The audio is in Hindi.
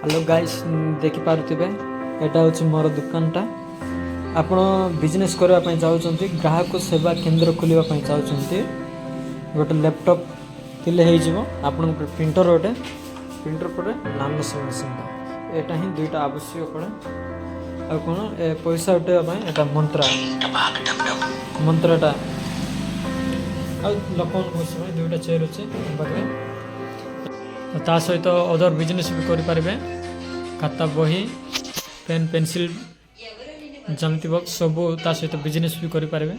हेलो गाइस देखि पारुथिबे एटा होछि मोर दुकानटा आपण बिजनेस करबा पई चाहउछंती ग्राहक सेवा केंद्र खोलिबा पई चाहउछंती गोटे लैपटॉप तिले हे जिवो आपण प्रिंटर गोटे प्रिंटर परे लामिनेशन मशीन एटा ही दुईटा आवश्यक पड़े आ कोन ए पैसा उठेबा पई एटा मंत्राटा आ लोकन बसबे दुईटा चेयर अछि बगले ता सहित अदर बिजनेस भी करि पारिबे खाता बही पेन पेंसिल जमती बक्स सब ता सहित बिजनेस भी करि पारिबे।